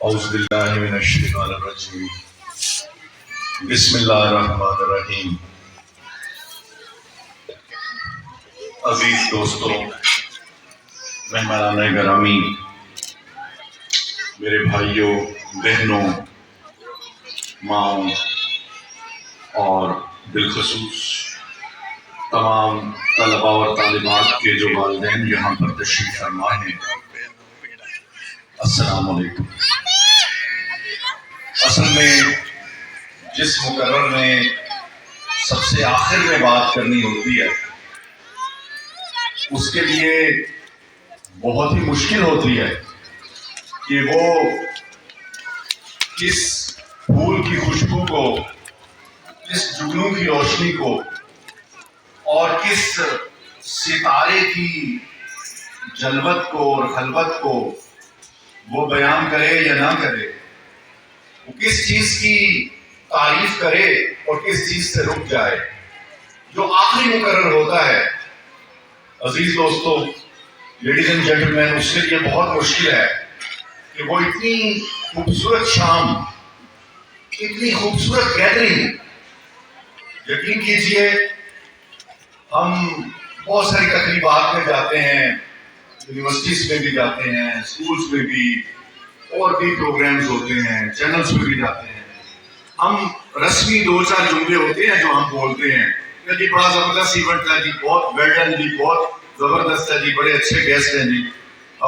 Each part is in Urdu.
اعوذ باللہ من الشیطان الرجیم بسم اللہ الرحمن الرحیم۔ عزیز دوستوں، مہمانان گرامی، میرے بھائیوں، بہنوں، ماؤں اور بالخصوص تمام طلباء اور طالبات کے جو والدین یہاں پر تشریف فرما ہیں، السلام علیکم۔ اصل میں جس مقرر میں سب سے آخر میں بات کرنی ہوتی ہے اس کے لیے بہت ہی مشکل ہوتی ہے کہ وہ کس پھول کی خوشبو کو، کس جگنو کی روشنی کو اور کس ستارے کی جلوت کو اور خلوت کو وہ بیان کرے یا نہ کرے، وہ کس چیز کی تعریف کرے اور کس چیز سے رک جائے۔ جو آخری مقرر ہوتا ہے عزیز دوستو، لیڈیز اینڈ جینٹلمین، اس کے لیے بہت مشکل ہے کہ وہ اتنی خوبصورت شام، اتنی خوبصورت گیدرنگ، یقین کیجئے ہم بہت ساری تقریبات میں جاتے ہیں، یونیورسٹیز میں بھی جاتے ہیں، اسکولز میں بھی، اور بھی پروگرامز ہوتے ہیں، چینلز میں بھی جاتے ہیں۔ ہم رسمی دو چار جملے ہوتے ہیں جو ہم بولتے ہیں کہ جی بڑا زبردست ایونٹ ہے جی، بہت ویل ڈن جی، بہت زبردست ہے جی، بڑے اچھے گیسٹ ہیں جی،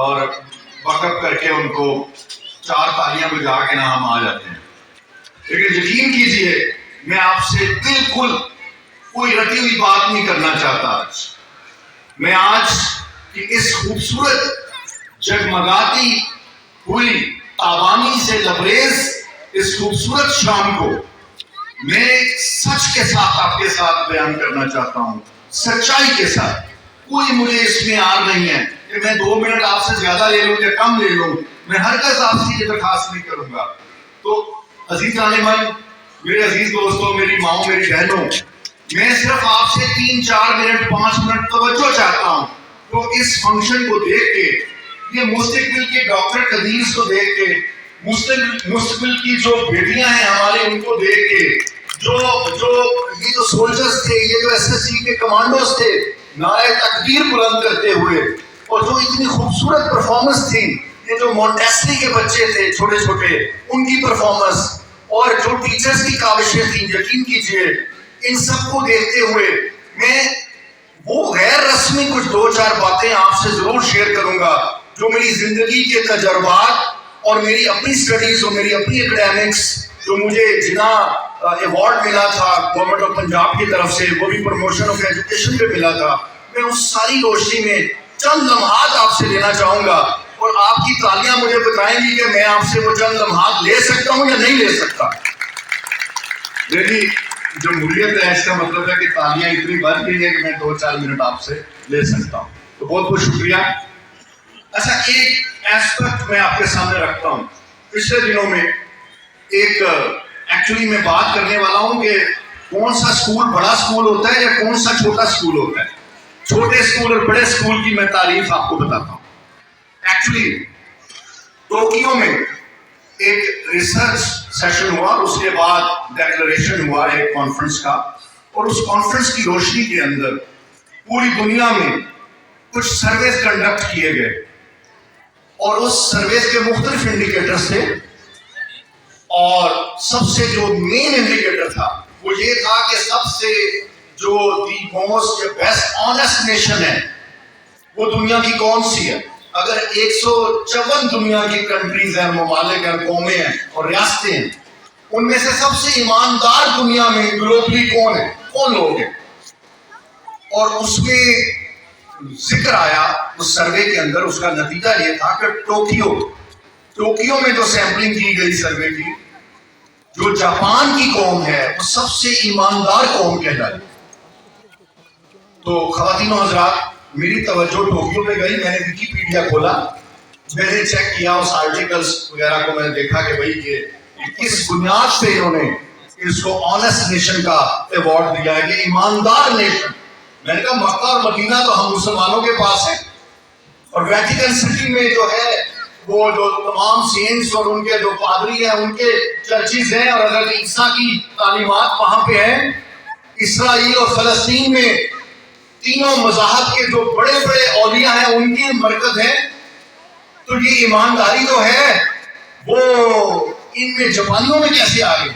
اور بیک اپ کر کے ان کو چار تالیاں بجا کے نا ہم آ جاتے ہیں۔ لیکن یقین کیجئے میں آپ سے بالکل کوئی رٹی ہوئی بات نہیں کرنا چاہتا۔ میں آج کی اس خوبصورت جگمگاتی ہوئی تابانی سے لبریز اس خوبصورت شام کو میں سچ کے ساتھ آپ کے ساتھ بیان کرنا چاہتا ہوں، سچائی کے ساتھ۔ کوئی مجھے اس میں آر نہیں ہے کہ میں 2 منٹ آپ سے زیادہ لے لوں یا کم لے لوں، میں ہرگز آپ سے یہ درخواست نہیں کروں گا۔ تو عزیز عالمان، میرے عزیز دوستوں، میری ماؤں، میری بہنوں، میں صرف آپ سے 3-4 منٹ 5 منٹ توجہ چاہتا ہوں۔ تو اس فنکشن کو دیکھ کے، یہ مستقبل کے ڈاکٹر قدیس کو دیکھ کے، مستقبل کی جو بیٹیاں ہیں ہمارے، ان کو دیکھ کے، یہ جو سولجرز تھے، یہ جو ایس ایس سی کے کمانڈوز تھے، نعرہ تکبیر بلند کرتے ہوئے، اور جو اتنی خوبصورت پرفارمنس تھی، یہ جو مونٹیسری کے بچے تھے چھوٹے چھوٹے، ان کی پرفارمنس، اور جو ٹیچرز کی کاوشیں تھیں، یقین کیجئے ان سب کو دیکھتے ہوئے میں وہ غیر رسمی کچھ 2-4 باتیں آپ سے ضرور شیئر کروں گا جو میری زندگی کے تجربات اور میری اپنی سٹڈیز اور میری اپنی اکیڈمکس، جو مجھے جنا ایوارڈ ملا تھا گورنمنٹ آف پنجاب کی طرف سے، وہ بھی پروموشن آف ایجوکیشن پہ ملا تھا، میں اس ساری روشنی میں چند لمحات آپ سے لینا چاہوں گا، اور آپ کی تالیاں مجھے بتائیں گی کہ میں آپ سے وہ چند لمحات لے سکتا ہوں یا نہیں لے سکتا۔ میری جمہوریت ہے، اس کا مطلب ہے کہ تالیاں اتنی بڑھ گئی ہیں کہ میں 2-4 منٹ آپ سے لے سکتا ہوں۔ تو بہت بہت شکریہ۔ اچھا، ایک ایسپیکٹ میں آپ کے سامنے رکھتا ہوں۔ پچھلے دنوں میں ایکچولی میں بات کرنے والا ہوں کہ کون سا سکول بڑا سکول ہوتا ہے یا کون سا چھوٹا سکول ہوتا ہے۔ چھوٹے سکول اور بڑے سکول کی میں تعریف آپ کو بتاتا ہوں۔ ایکچولی ٹوکیو میں ایک ریسرچ سیشن ہوا، اس کے بعد ڈیکلریشن ہوا ایک کانفرنس کا، اور اس کانفرنس کی روشنی کے اندر پوری دنیا میں کچھ سرویز کنڈکٹ کیے گئے، اور اس سرویز کے مختلف انڈیکیٹرز تھے، اور سب سے جو مین انڈیکیٹر تھا وہ یہ تھا کہ سب سے جو the most best honest nation ہے وہ دنیا کی کون سی ہے۔ اگر 154 دنیا کی کنٹریز ہیں، ممالک ہیں، قومیں ہیں اور ریاستیں ہیں، ان میں سے سب سے ایماندار دنیا میں گلوبلی کون ہے، کون لوگ ہیں؟ اور اس میں ذکر آیا اس سروے کے اندر، اس کا نتیجہ یہ تھا کہ ٹوکیو میں جو سیمپلنگ کی گئی سروے کی، جو جاپان کی قوم ہے وہ سب سے ایماندار قوم کہلائی۔ تو خواتین و حضرات، میری توجہ ٹوکیو پہ گئی، میں نے ویکیپیڈیا کھولا، میں نے چیک کیا اس آرٹیکلز وغیرہ کو، میں نے دیکھا کہ بھئی یہ کس بنیاد پہ انہوں نے اس کو آنیسٹ نیشن کا ایوارڈ دیا ہے، کہ ایماندار نیشن۔ میں نے کہا مکہ اور مدینہ تو ہم مسلمانوں کے پاس ہے، اور ویٹیکن سٹی میں جو ہے وہ جو تمام سینٹس اور ان کے جو پادری ہیں ان کے چرچز ہیں اور حضرت عیسیٰ کی تعلیمات وہاں پہ ہیں. اسرائیل اور فلسطین میں تینوں مذاہب کے جو بڑے بڑے اولیاء ہیں ان کی مرکز ہے. تو یہ ایمانداری جو ہے وہ ان میں جاپانیوں میں کیسے آ گئی؟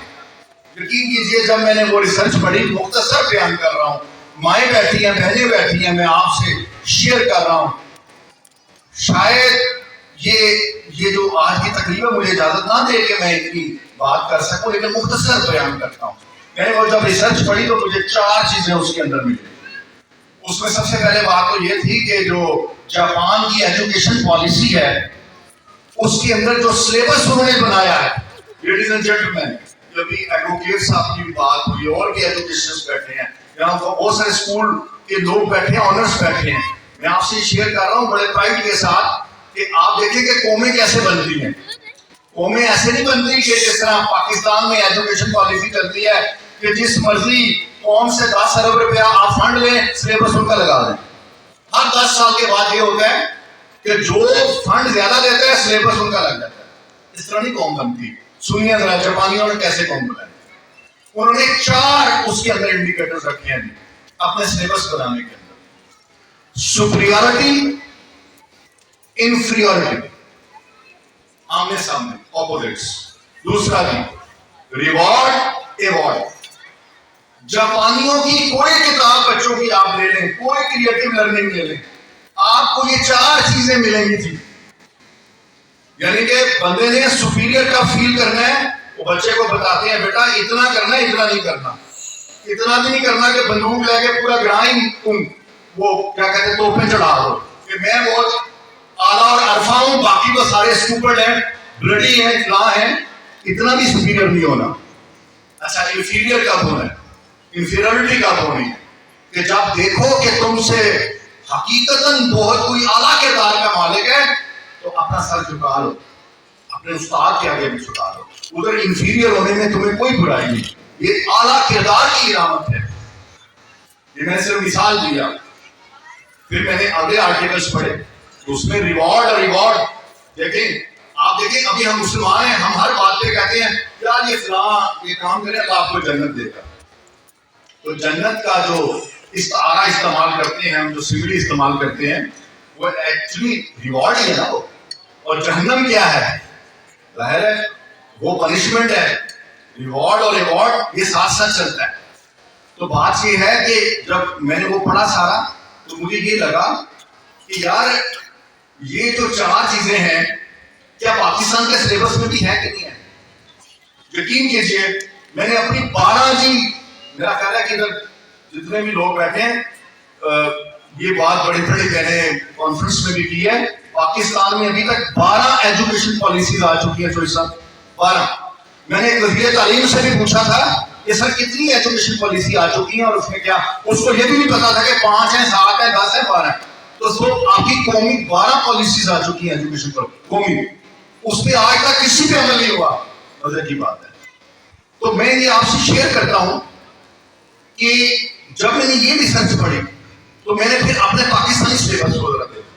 یقین کیجیے جب میں نے وہ ریسرچ پڑھی، مختصر بیان کر رہا ہوں، مائیں بیٹھی ہیں، بہنیں بیٹھی ہیں، میں آپ سے شیئر کر رہا ہوں. شاید یہ جو آج کی تقریب ہے مجھے اجازت نہ دے کہ میں ان کی بات کر سکوں، لیکن مختصر بیان کرتا ہوں. میں نے وہ جب ریسرچ پڑھی تو مجھے 4 چیزیں اس کے اندر ملی. اس میں سب سے پہلے بات تو یہ تھی کہ جو جاپان کی ایجوکیشن پالیسی ہے اس کے اندر جو سلیبس انہوں نے بنایا ہے، لیڈیز اینڈ جینٹلمین، ابھی ایڈوکیٹ صاحب کی بات ہوئی اور بھی ایجوکیشنز بیٹھے ہیں یہاں، بہت سارے اسکول کے لوگ بیٹھے ہیں، آنرس بیٹھے ہیں. میں آپ سے شیئر کر رہا ہوں بڑے پرائڈ کے ساتھ کہ آپ دیکھیں کہ قومیں کیسے بنتی ہیں. قومیں ایسے نہیں بنتی کہ جس طرح پاکستان میں ایجوکیشن پالیسی چلتی ہے کہ جس مرضی قوم سے 10 ارب روپیہ آپ فنڈ لیں، سلیبس ان کا لگا دیں. ہر 10 سال کے بعد یہ ہوتا ہے کہ جو فنڈ زیادہ دیتا ہے سلیبس ان کا لگ جاتا ہے. اس طرح نہیں قوم بنتی. سنیے ذرا جاپانیوں نے کیسے قوم بنائی. انہوں نے 4 اس کے اندر انڈیکیٹرز رکھے ہیں اپنے سلیبس بنانے کے اندر. سپریورٹی، انفیریورٹی، آمنے سامنے، اپوزٹس. دوسرا بھی ریوارڈ، ایوارڈ. جاپانیوں کی کوئی کتاب بچوں کی آپ لے لیں، کوئی کریٹو لرننگ لے لیں، آپ کو یہ 4 چیزیں ملیں گی تھی. یعنی کہ بندے نے سپیریئر کا فیل کرنا ہے، وہ بچے کو بتاتے ہیں بیٹا اتنا کرنا ہے، اتنا نہیں کرنا. اتنا بھی نہیں کرنا کہ بندوق لے کے پورا گراؤنڈ تم وہ کیا کہتے ہیں توپیں چڑھا دو کہ میں بہت اعلیٰ اور عرفہ ہوں، باقی تو سارے اسٹوپڈ ہیں، بلڈی ہیں، فلاں ہیں. اتنا بھی سپیریئر نہیں ہونا. اچھا انفیریئر کب ہونا ہے؟ انفیریورٹی کب ہونی ہے؟ کہ جب دیکھو کہ تم سے حقیقتاً بہت کوئی اعلیٰ کردار کا مالک ہے تو اپنا سر جھکا لو، اپنے استاد کے آگے بھی جھکا لو. ادھر انفیریئر ہونے میں تمہیں کوئی برائی نہیں. یہ اعلیٰ کردار کی علامت ہے. یہ میں نے صرف مثال دیا. پھر میں نے اگلے آرٹیکلس پڑھے، اس میں ریوارڈ اور ریوارڈ دیکھیں. آپ دیکھیں ابھی ہم مسلمان ہیں، ہم ہر بات پہ کہتے ہیں یار یہ فلاں یہ کام کرے اللہ آپ کو جنت دے گا. تو جنت کا جو استعارہ استعمال کرتے ہیں ہم، جو سمری استعمال کرتے ہیں، وہ ایکچولی ریوارڈ ہی ہے نا وہ. اور جہنم کیا ہے؟ ظاہر ہے وہ پنشمنٹ ہے. ریوارڈ اور ریوارڈ یہ ساتھ ساتھ چلتا ہے. تو بات یہ ہے کہ جب میں نے وہ پڑھا سارا تو مجھے یہ لگا کہ یار یہ جو 4 چیزیں ہیں کیا پاکستان کے سلیبس میں بھی ہے کہ نہیں ہے؟ یقین کیجئے میں نے اپنی 12 جی میرا خیال ہے کہ ادھر جتنے بھی لوگ بیٹھے ہیں یہ بات بڑی بڑی میں نے کانفرنس میں بھی کی ہے. پاکستان میں ابھی تک 12 ایجوکیشن پالیسیز آ چکی ہیں. 12. میں نے ایک وزیر تعلیم سے بھی پوچھا تھا کہ سر کتنی ایجوکیشن پالیسی آ چکی ہیں اور اس میں کیا، اس کو یہ بھی نہیں پتا تھا کہ 5 ہیں، 7 ہیں، 10 ہیں، 12 ہیں. تو اس کو آپ کی قومی 12 پالیسیز آ چکی ہیں ایجوکیشن پر قومی، اس پہ آج تک کسی پہ عمل نہیں ہوا. مزے کی بات ہے. تو میں یہ آپ سے شیئر کرتا ہوں کہ جب میں نے یہ ریسرچ پڑھی تو میں نے پھر اپنے پاکستانی سلیبس کو ذرا دیکھا.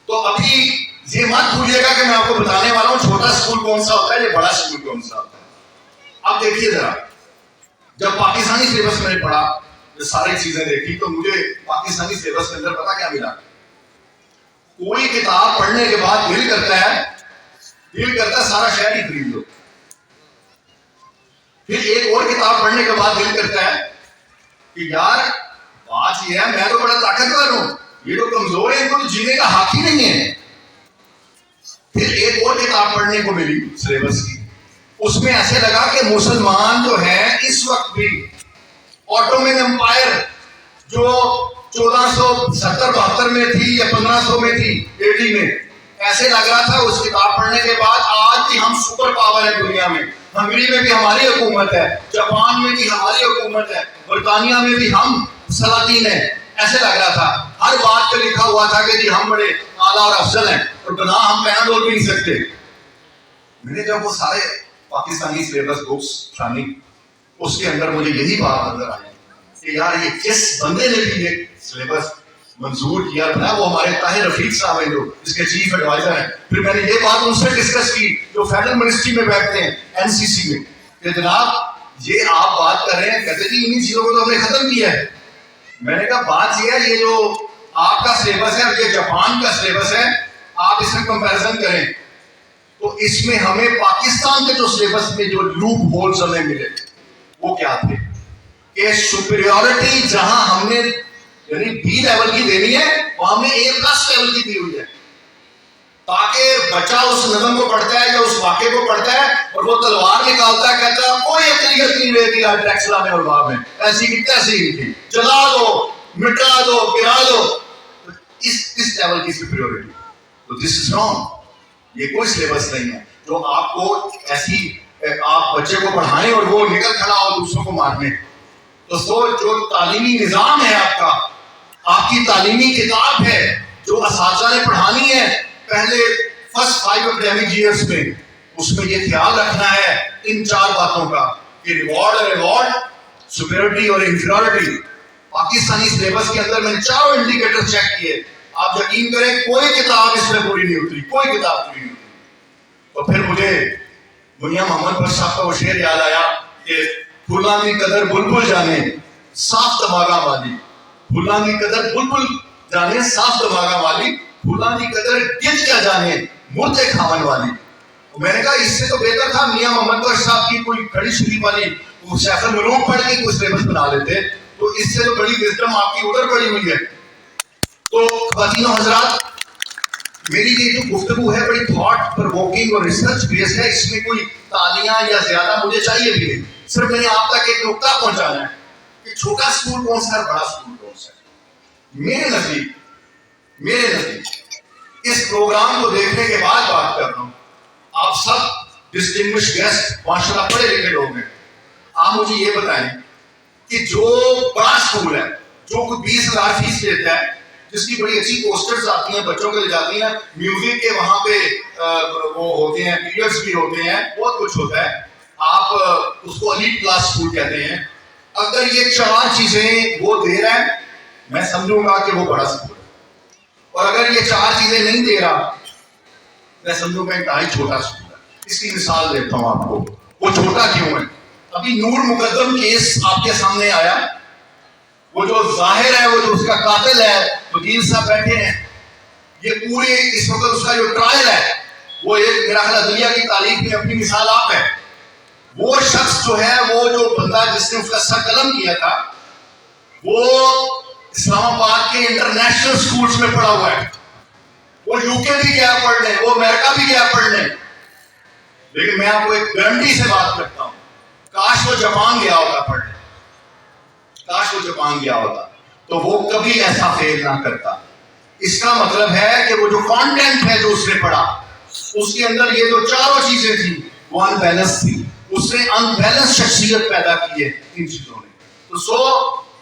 تو ابھی یہ مت بھولیے گا کہ میں آپ کو بتانے والا ہوں چھوٹا اسکول کون سا ہوتا ہے یا بڑا اسکول کون سا ہوتا ہے. اب دیکھیے ذرا، جب پاکستانی سلیبس میں نے پڑھا، یہ ساری چیزیں دیکھی تو مجھے پاکستانی سلیبس کے اندر پتا کیا ملا؟ کوئی کتاب پڑھنے کے بعد دل کرتا ہے سارا شہر ہی خرید لو. پھر ایک اور کتاب پڑھنے کے بعد دل کرتا ہے کہ یار بات یہ ہے میں تو بڑا طاقتور ہوں، یہ تو کمزور ہے، ان کو تو جینے کا حق ہی نہیں ہے. پھر ایک اور کتاب پڑھنے کو ملی سلیبس کی، اس میں ایسے لگا کہ مسلمان جو ہے اس وقت بھی آٹومن امپائر جو 1470-72 میں تھی یا 1500 میں تھی 80 میں، ایسے لگ رہا تھا اس کتاب پڑھنے کے بعد آج بھی ہم سپر پاور ہے دنیا میں. ہنگری میں بھی ہماری حکومت ہے، جاپان میں بھی ہماری حکومت ہے، برطانیہ میں بھی ہم سلاطین ہیں. ایسے لگ رہا تھا ہر بات پہ لکھا ہوا تھا کہ جی ہم بڑے اعلیٰ اور افضل ہیں اور بنا ہم پیناڈول بھی نہیں سکتے. میں نے جب وہ سارے پاکستانی سلیبس بکس چھانی اس کے اندر مجھے یہی بات نظر آئی کہ یار یہ کس بندے نے بھی یہ سلیبس منظور کیا تھا وہ ہمارے طاہر رفیق صاحب ہیں جو اس کے چیف ایڈوائزر ہیں. پھر میں نے یہ بات ان سے ڈسکس کی جو فیڈرل منسٹری میں بیٹھتے ہیں NCC میں کہ جناب یہ آپ بات کر رہے ہیں, کہتے جی انہیں چیزوں کو تو ہم نے ختم کیا ہے. میں نے کہا بات یہ ہے یہ جو آپ کا سلیبس ہے اور یہ جاپان کا سلیبس ہے آپ اس میں کمپیریزن کریں تو اس میں ہمیں پاکستان کے جو سلیبس میں جو لوپ ہولز ہمیں ملے وہ کیا تھے کہ سپیریورٹی جہاں ہم نے یعنی B لیول کی دینی ہے وہاں ہم نے A+ لیول کی دی ہوئی ہے تاکہ بچہ اس نظم کو پڑھتا ہے یا اس واقعے کو پڑھتا ہے اور وہ تلوار نکالتا ہے کہتا ہے کوئی اقلیت نہیں رہتی آج ٹیکسلا میں اور وہاں میں ایسی کی تیسی ہی تھی, جلا دو مٹا دو گرا دو. اس لیول کی سپیریورٹی تو دس از رانگ. یہ کوئی سلیبس نہیں ہے جو آپ کو ایسی آپ بچے کو پڑھائیں اور وہ نکل کھڑا ہو دوسروں کو مارنے. تو جو تعلیمی نظام ہے آپ کی تعلیمی کتاب ہے جو اساتذہ نے پڑھانی ہے پہلے فرسٹ 5 اکیڈمک ایئرس میں, اس میں یہ خیال رکھنا ہے ان 4 باتوں کا کہ ریوارڈ اور ایوارڈ, سپیریورٹی اور انفیریورٹی. پاکستانی سلیبس کے اندر میں نے 4 انڈیکیٹر چیک کیے, آپ یقین کریں کوئی کتاب اس میں پوری نہیں اتری, کوئی کتاب پوری نہیں اتری. تو پھر مجھے منیا محمد بخش صاحب کا وہ شعر یاد آیا کہ پھولاں دی قدر بلبل جانے صاف دماغاں والی, پھولاں دی قدر بلبل جانے صاف دماغاں والی, پھولاں دی قدر گدھ کیا جانے مردے کھاون والی. میں نے کہا اس سے تو بہتر تھا میاں محمد بخش صاحب کی کوئی کھڑی شریف والی وہ سیف العلوم پڑھ کے کوئی سلیبس بنا لیتے, تو اس سے تو بڑی وزڈم آپ کی ادھر پڑی ہوئی ہے. تو خواتین و حضرات میری یہ جو گفتگو ہے بڑی تھاٹ پرووکنگ اور ریسرچ بیس ہے, اس میں کوئی تالیاں یا زیادہ مجھے چاہیے بھی نہیں, صرف میں نے آپ تک ایک نقطہ پہنچانا ہے کہ چھوٹا اسکول کون سا ہے بڑا اسکول کون سا ہے. میرے نزدیک اس پروگرام کو دیکھنے کے بعد بات کر رہا ہوں, آپ سب ڈسٹنگوش گیسٹ ماشاءاللہ پڑھے لکھے لوگ ہیں, آپ مجھے یہ بتائیں کہ جو بڑا اسکول ہے جو کوئی 20,000 فیس لیتا ہے, جس کی بڑی اچھی پوسٹرز آتی ہیں بچوں کے لے جاتی ہیں, میوزک کے وہاں پہ وہ ہوتے ہیں پیریڈز بھی ہوتے ہیں, بہت کچھ ہوتا ہے, آپ اس کو ایلیٹ کلاس اسکول کہتے ہیں. اگر یہ 4 چیزیں وہ دے رہا ہے میں سمجھوں گا کہ وہ بڑا اسکول ہے, اور اگر یہ 4 چیزیں نہیں دے رہا میں سمجھوں گا انتہائی چھوٹا اسکول ہے. اس کی مثال دیتا ہوں آپ کو, وہ چھوٹا کیوں ہے. ابھی نور مقدم کیس آپ کے سامنے آیا, وہ جو ظاہر ہے وہ جو اس کا قاتل ہے وکیل صاحب بیٹھے ہیں, یہ پورے اس وقت اس کا جو ٹرائل ہے وہ ایک میرا خیال دنیا کی تاریخ میں اپنی مثال آپ ہے. وہ شخص جو ہے وہ جو بندہ جس نے اس کا سر قلم کیا تھا وہ اسلام آباد کے انٹرنیشنل سکولز میں پڑھا ہوا ہے, وہ UK بھی گیا پڑھنے, وہ امریکہ بھی گیا پڑھنے, لیکن میں آپ کو ایک گارنٹی سے بات کرتا ہوں کاش وہ جاپان گیا ہوتا پڑھنے, کاش وہ جاپان گیا ہوتا تو وہ کبھی ایسا فیل نہ کرتا. اس کا مطلب ہے کہ وہ جو کانٹینٹ ہے جو اس نے پڑھا اس کے اندر یہ جو 4 چیزیں تھیں وہ ان بیلنس تھی, اس نے ان بیلنس شخصیت پیدا کی ہے ان چیزوں نے. تو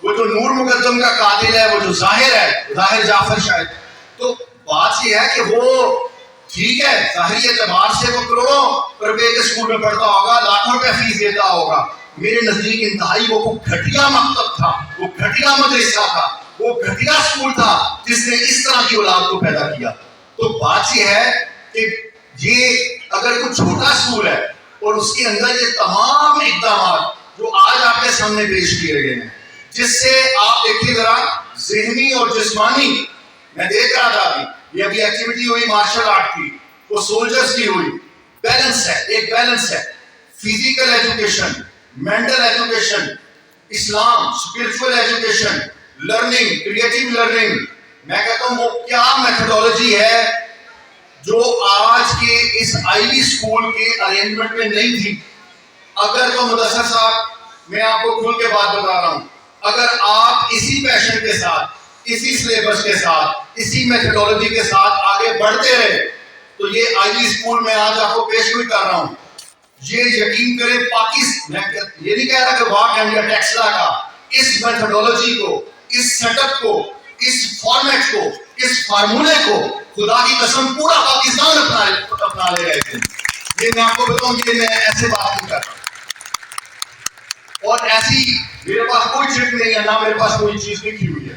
وہ جو نور مقدم کا قاتل ہے وہ جو ظاہر ہے ظاہر جعفر شاید, تو بات یہ ہے کہ وہ ٹھیک ہے ظاہری اعتبار سے وہ کروڑوں روپے کے اسکول میں پڑھتا ہوگا, لاکھوں روپے فیس دیتا ہوگا, میرے نزدیک انتہائی وہ گھٹیا مکتب تھا, وہ گھٹیا مدرسہ تھا, وہ گھٹیا اسکول تھا جس نے اس طرح کی اولاد کو پیدا کیا. تو بات یہ ہے کہ یہ اگر کوئی چھوٹا اسکول ہے اور اس کے اندر یہ تمام اقدامات جو آج آپ کے سامنے پیش کیے گئے ہیں جس سے آپ دیکھیے ذرا ذہنی اور جسمانی, میں دیکھ رہا تھا ابھی یہ ابھی ایکٹیویٹی ہوئی مارشل آرٹ کی, وہ سولجرز کی ہوئی, بیلنس ہے, ایک بیلنس ہے, فزیکل ایجوکیشن, مینٹل ایجوکیشن, اسلام, spiritual education, learning, creative learning. میں کہتا ہوں وہ کیا میتھڈالوجی ہے جو آج کے اس آئی اسکول کے ارینجمنٹ میں نہیں تھی. اگر تو مدثر صاحب میں آپ کو کھل کے بات بتا رہا ہوں, اگر آپ اسی پیشن کے ساتھ, اسی سلیبس کے ساتھ, اسی میتھڈالوجی کے ساتھ آگے بڑھتے رہے تو یہ آئی اسکول میں آج آپ کو پیش بھی کر رہا ہوں, یہ یقین کریں پاکستان, میں یہ نہیں کہہ رہا کہ واک اینڈ یا ٹیکسلا کا اس میتھڈالوجی کو, اس سیٹ اپ کو, اس فارمیٹ کو, اس فارمولے کو خدا کی قسم پورا پاکستان اپنا لے رہے تھے. یہ میں آپ کو بتاؤں کہ میں ایسے بات نہیں کر رہا اور ایسی میرے پاس کوئی چٹ نہیں ہے, نہ میرے پاس کوئی چیز لکھی ہوئی ہے,